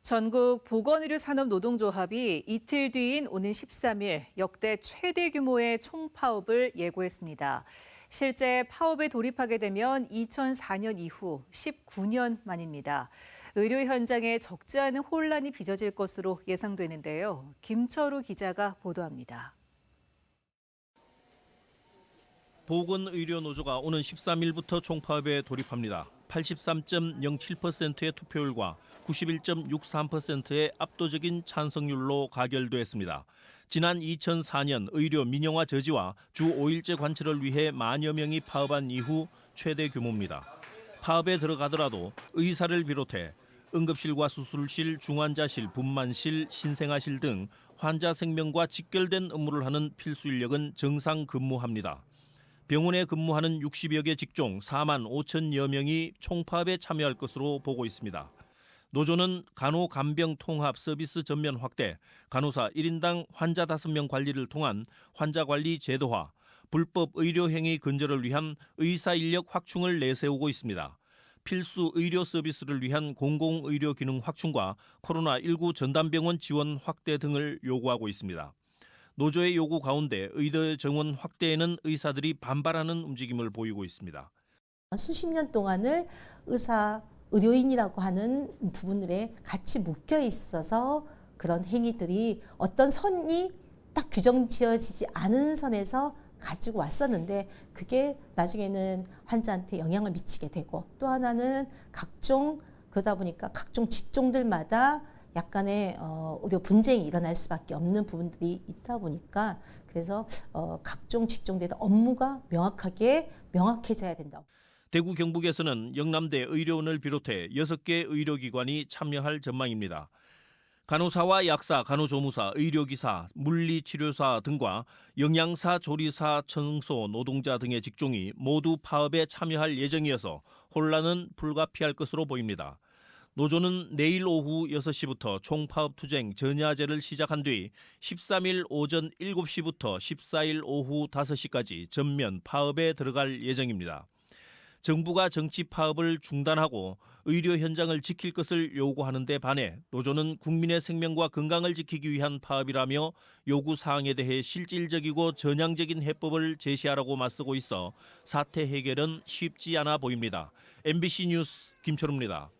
전국 보건의료 산업 노동조합이 이틀 뒤인 오는 13일 역대 최대 규모의 총파업을 예고했습니다. 실제 파업에 돌입하게 되면 2004년 이후 19년 만입니다. 의료 현장에 적지 않은 혼란이 빚어질 것으로 예상되는데요. 김철우 기자가 보도합니다. 보건의료노조가 오는 13일부터 총파업에 돌입합니다. 83.07%의 투표율과 91.63%의 압도적인 찬성률로 가결됐습니다. 지난 2004년 의료 민영화 저지와 주 5일제 관철을 위해 만여 명이 파업한 이후 최대 규모입니다. 파업에 들어가더라도 의사를 비롯해 응급실과 수술실, 중환자실, 분만실, 신생아실 등 환자 생명과 직결된 업무를 하는 필수 인력은 정상 근무합니다. 병원에 근무하는 60여 개 직종 4만 5천여 명이 총파업에 참여할 것으로 보고 있습니다. 노조는 간호간병 통합 서비스 전면 확대, 간호사 1인당 환자 5명 관리를 통한 환자관리 제도화, 불법 의료행위 근절을 위한 의사인력 확충을 내세우고 있습니다. 필수 의료 서비스를 위한 공공의료 기능 확충과 코로나19 전담병원 지원 확대 등을 요구하고 있습니다. 노조의 요구 가운데 의대 정원 확대에는 의사들이 반발하는 움직임을 보이고 있습니다. 수십 년 동안을 의료인이라고 하는 부분들에 같이 묶여 있어서 그런 행위들이 어떤 선이 딱 규정 지어지지 않은 선에서 가지고 왔었는데 그게 나중에는 환자한테 영향을 미치게 되고 또 하나는 그러다 보니까 각종 직종들마다 약간의 의료 분쟁이 일어날 수밖에 없는 부분들이 있다 보니까 그래서 각종 직종들의 업무가 명확해져야 된다. 대구 경북에서는 영남대 의료원을 비롯해 6개 의료기관이 참여할 전망입니다. 간호사와 약사, 간호조무사, 의료기사, 물리치료사 등과 영양사, 조리사, 청소, 노동자 등의 직종이 모두 파업에 참여할 예정이어서 혼란은 불가피할 것으로 보입니다. 노조는 내일 오후 6시부터 총파업 투쟁 전야제를 시작한 뒤 13일 오전 7시부터 14일 오후 5시까지 전면 파업에 들어갈 예정입니다. 정부가 정치 파업을 중단하고 의료 현장을 지킬 것을 요구하는 데 반해 노조는 국민의 생명과 건강을 지키기 위한 파업이라며 요구 사항에 대해 실질적이고 전향적인 해법을 제시하라고 맞서고 있어 사태 해결은 쉽지 않아 보입니다. MBC 뉴스 김철우입니다.